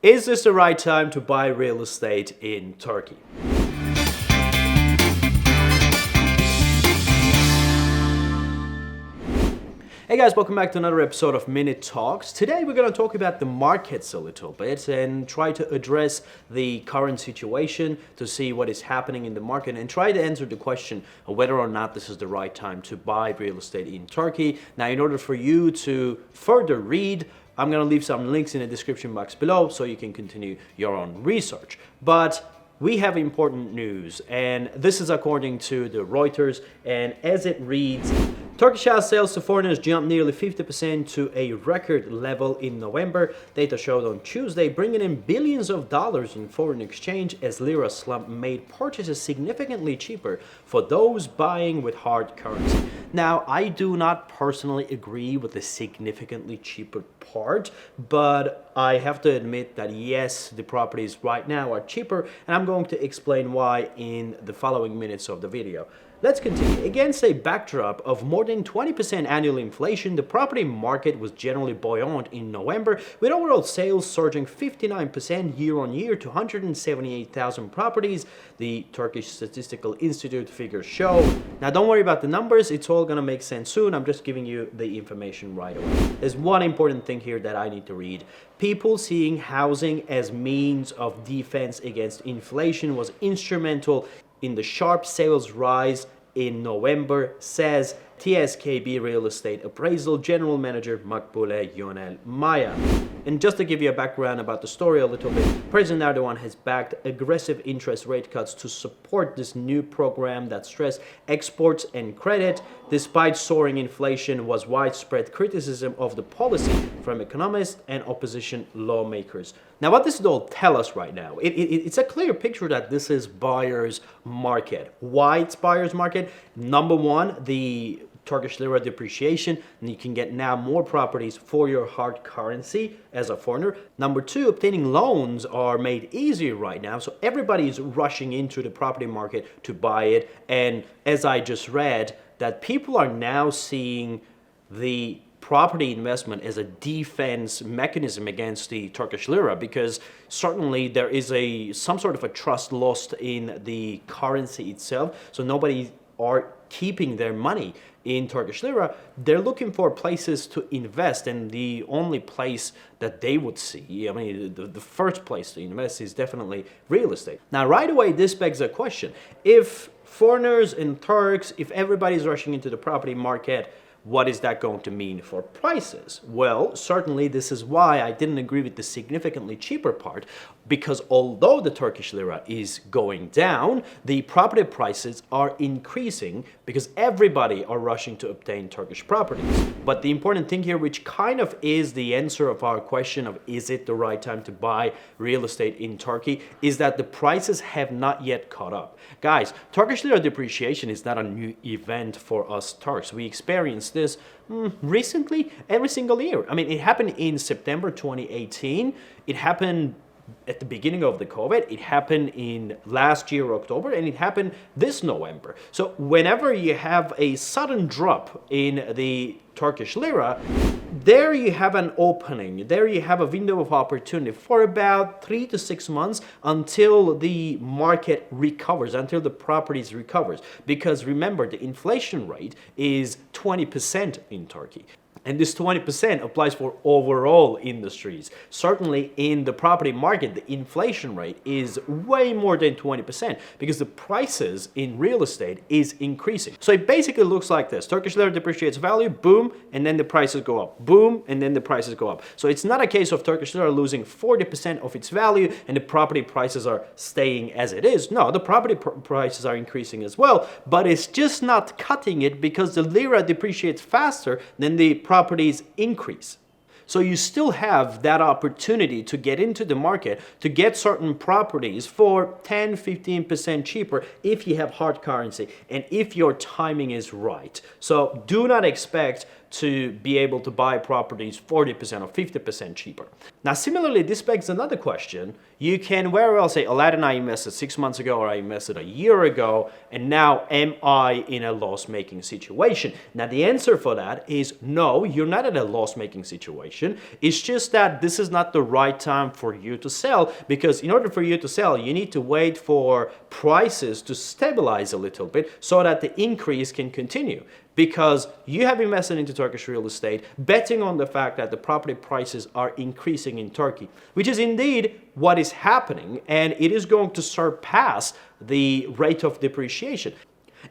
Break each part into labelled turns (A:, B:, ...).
A: Is this the right time to buy real estate in Turkey? Hey guys, welcome back to another episode of Minute Talks. Today we're going to talk about the markets a little bit and try to address the current situation to see what is happening in the market and try to answer the question of whether or not this is the right time to buy real estate in Turkey. Now, in order for you to further read, I'm going to leave some links in the description box below so you can continue your own research. But we have important news, and this is according to the Reuters, and as it reads, Turkish house sales to foreigners jumped nearly 50% to a record level in November. Data showed on Tuesday, bringing in billions of dollars in foreign exchange as lira slump made purchases significantly cheaper for those buying with hard currency. Now, I do not personally agree with the significantly cheaper part, but I have to admit that yes, the properties right now are cheaper, and I'm going to explain why in the following minutes of the video. Let's continue. Against a backdrop of more than 20% annual inflation, the property market was generally buoyant in November, with overall sales surging 59% year-on-year to 178,000 properties, the Turkish Statistical Institute figures show. Now, don't worry about the numbers. It's all going to make sense soon. I'm just giving you the information right away. There's one important thing here that I need to read. People seeing housing as means of defense against inflation was instrumental in the sharp sales rise in November, says TSKB Real Estate Appraisal General Manager Makbule Yonel Maya. And just to give you a background about the story a little bit, President Erdogan has backed aggressive interest rate cuts to support this new program that stressed exports and credit. Despite soaring inflation, was widespread criticism of the policy from economists and opposition lawmakers. Now, what does it all tell us right now? It's a clear picture that this is buyer's market. Why it's buyer's market? Number one, the Turkish lira depreciation, and you can get now more properties for your hard currency as a foreigner. Number two, obtaining loans are made easier right now, so everybody is rushing into the property market to buy it. And as I just read, that people are now seeing the property investment as a defense mechanism against the Turkish lira, because certainly there is some sort of a trust lost in the currency itself, so nobody are keeping their money in Turkish lira. They're looking for places to invest, and the only place that they would see, I mean, the first place to invest is definitely real estate. Now, right away, this begs a question. If foreigners and Turks, if everybody's rushing into the property market, what is that going to mean for prices? Well, certainly this is why I didn't agree with the significantly cheaper part, because although the Turkish lira is going down, the property prices are increasing because everybody are rushing to obtain Turkish properties. But the important thing here, which kind of is the answer of our question of is it the right time to buy real estate in Turkey, is that the prices have not yet caught up. Guys, Turkish lira depreciation is not a new event for us Turks. We experienced this recently every single year. I mean, it happened in September 2018. It happened at the beginning of the COVID, it happened in last year, October, and it happened this November. So whenever you have a sudden drop in the Turkish lira, there you have an opening, there you have a window of opportunity for about 3 to 6 months until the market recovers, until the properties recovers. Because remember, the inflation rate is 20% in Turkey. And this 20% applies for overall industries. Certainly in the property market, the inflation rate is way more than 20% because the prices in real estate is increasing. So it basically looks like this. Turkish lira depreciates value, boom, and then the prices go up. Boom, and then the prices go up. So it's not a case of Turkish lira losing 40% of its value and the property prices are staying as it is. No, the property prices are increasing as well, but it's just not cutting it because the lira depreciates faster than the properties increase. So you still have that opportunity to get into the market, to get certain properties for 10-15% cheaper if you have hard currency and if your timing is right. So do not expect to be able to buy properties 40% or 50% cheaper. Now, similarly, this begs another question. You can very well say, Alaattin, I invested 6 months ago, or I invested a year ago, and now am I in a loss-making situation? Now, the answer for that is no, you're not in a loss-making situation. It's just that this is not the right time for you to sell, because in order for you to sell, you need to wait for prices to stabilize a little bit so that the increase can continue. Because you have invested into Turkish real estate, betting on the fact that the property prices are increasing in Turkey, which is indeed what is happening, and it is going to surpass the rate of depreciation.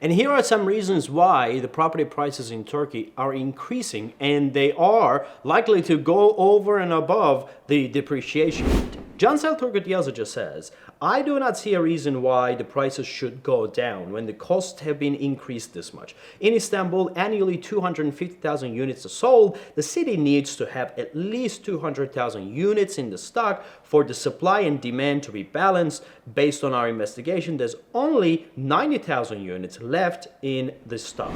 A: And here are some reasons why the property prices in Turkey are increasing, and they are likely to go over and above the depreciation rate. Cansel Turgut Yazıcı says, I do not see a reason why the prices should go down when the costs have been increased this much. In Istanbul, annually 250,000 units are sold. The city needs to have at least 200,000 units in the stock for the supply and demand to be balanced. Based on our investigation, there's only 90,000 units left in the stock.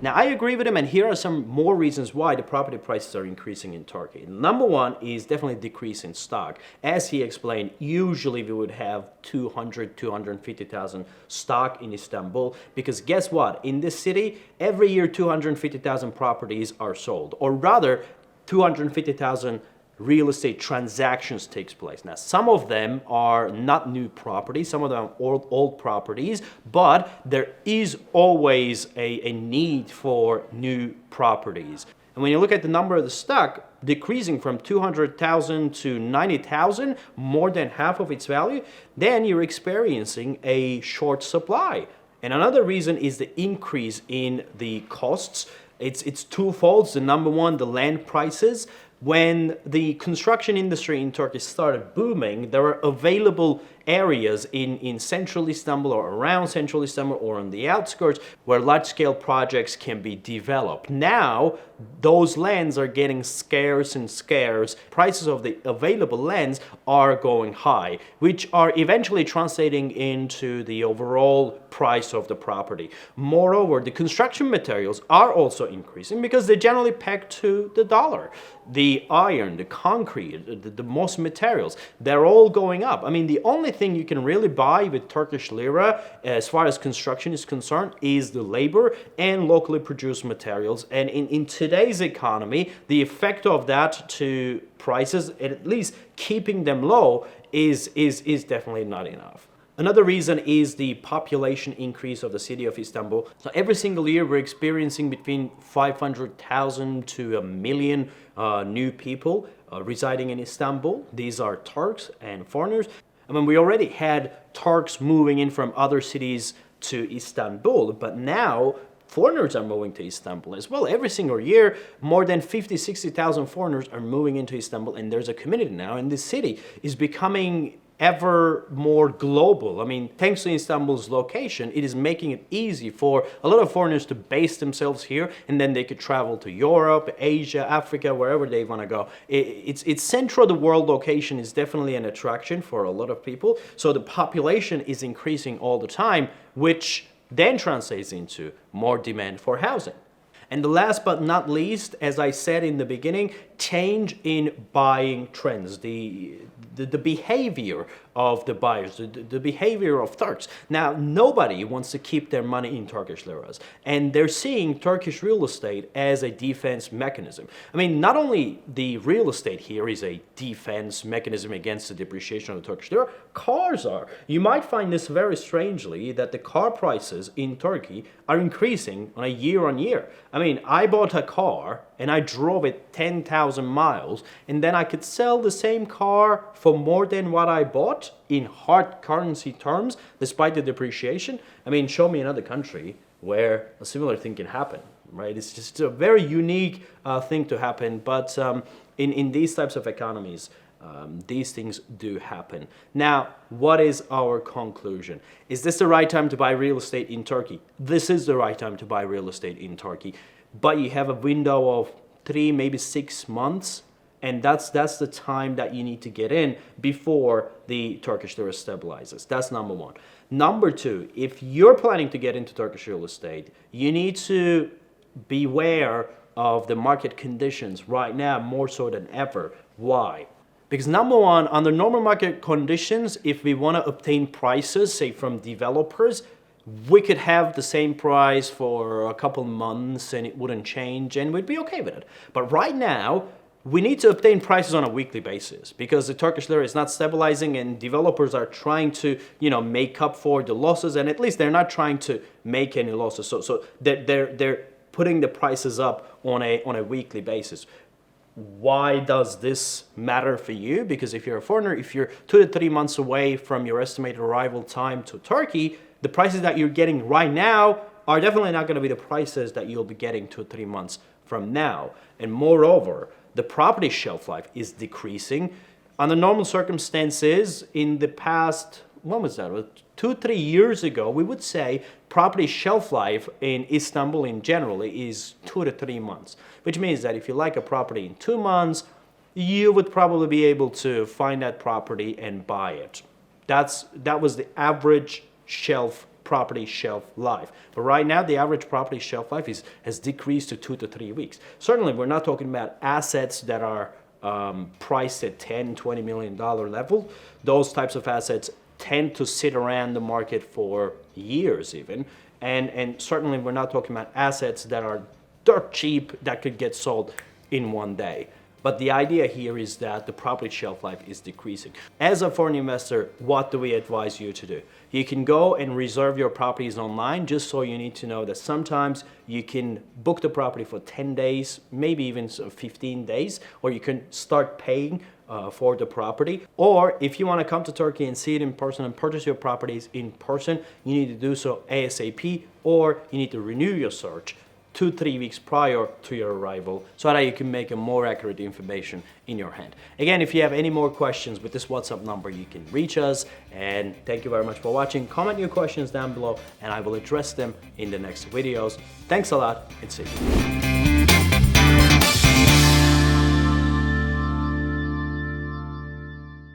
A: Now, I agree with him, and here are some more reasons why the property prices are increasing in Turkey. Number one is definitely decrease in stock. As he explained, usually we would have 250,000 stock in Istanbul, because guess what? In this city, every year 250,000 properties are sold, or rather 250,000 real estate transactions takes place. Now, some of them are not new properties, some of them are old properties, but there is always a need for new properties. And when you look at the number of the stock decreasing from 200,000 to 90,000, more than half of its value, then you're experiencing a short supply. And another reason is the increase in the costs. It's twofold. The number one, the land prices. When the construction industry in Turkey started booming, there were available areas in central Istanbul or around central Istanbul or on the outskirts where large-scale projects can be developed. Now, those lands are getting scarce and scarce. Prices of the available lands are going high, which are eventually translating into the overall price of the property. Moreover, the construction materials are also increasing because they're generally pegged to the dollar. The iron, the concrete, the most materials, they're all going up. I mean, the only thing you can really buy with Turkish lira as far as construction is concerned is the labor and locally produced materials. And in today's economy, the effect of that to prices, at least keeping them low, is definitely not enough. Another reason is the population increase of the city of Istanbul. So every single year we're experiencing between 500,000 to 1 million new people residing in Istanbul. These are Turks and foreigners. I mean, we already had Turks moving in from other cities to Istanbul, but now foreigners are moving to Istanbul as well. Every single year, more than 50, 60,000 foreigners are moving into Istanbul, and there's a community now, and this city is becoming ever more global. I mean, thanks to Istanbul's location, it is making it easy for a lot of foreigners to base themselves here, and then they could travel to Europe, Asia, Africa, wherever they want to go. It's central. The world location is definitely an attraction for a lot of people. So the population is increasing all the time, which then translates into more demand for housing. And the last but not least, as I said in the beginning, change in buying trends, the behavior of the buyers, the behavior of Turks. Now, nobody wants to keep their money in Turkish liras, and they're seeing Turkish real estate as a defense mechanism. I mean, not only the real estate here is a defense mechanism against the depreciation of the Turkish lira, cars are. You might find this very strangely that the car prices in Turkey are increasing on a year-on-year. I mean, I bought a car and I drove it 10,000 miles, and then I could sell the same car for more than what I bought in hard currency terms, despite the depreciation. I mean, show me another country where a similar thing can happen, right? It's just a very unique thing to happen, but in these types of economies, these things do happen. Now, what is our conclusion? Is this the right time to buy real estate in Turkey? This is the right time to buy real estate in Turkey. But you have a window of 3, maybe 6 months, and that's the time that you need to get in before the Turkish lira stabilizes. That's number one. Number two, if you're planning to get into Turkish real estate, you need to beware of the market conditions right now more so than ever. Why? Because number one, under normal market conditions, if we want to obtain prices, say from developers, we could have the same price for a couple months and it wouldn't change and we'd be okay with it. But right now, we need to obtain prices on a weekly basis because the Turkish lira is not stabilizing and developers are trying to, make up for the losses, and at least they're not trying to make any losses. So they're putting the prices up on a weekly basis. Why does this matter for you? Because if you're a foreigner, if you're 2 to 3 months away from your estimated arrival time to Turkey, the prices that you're getting right now are definitely not going to be the prices that you'll be getting 2 or 3 months from now. And moreover, the property shelf life is decreasing. Under normal circumstances, in the past, when was that? 2-3 years ago, we would say property shelf life in Istanbul in general is 2 to 3 months, which means that if you like a property in 2 months, you would probably be able to find that property and buy it. That was the average property shelf life. But right now, the average property shelf life has decreased to 2 to 3 weeks. Certainly, we're not talking about assets that are priced at $10-20 million level. Those types of assets tend to sit around the market for years even. And certainly, we're not talking about assets that are dirt cheap that could get sold in one day. But the idea here is that the property shelf life is decreasing. As a foreign investor, what do we advise you to do? You can go and reserve your properties online, just so you need to know that sometimes you can book the property for 10 days, maybe even 15 days, or you can start paying for the property. Or if you want to come to Turkey and see it in person and purchase your properties in person, you need to do so ASAP, or you need to renew your search 2-3 weeks prior to your arrival so that you can make a more accurate information in your hand. Again, if you have any more questions with this WhatsApp number, you can reach us. And thank you very much for watching. Comment your questions down below and I will address them in the next videos. Thanks a lot and see you.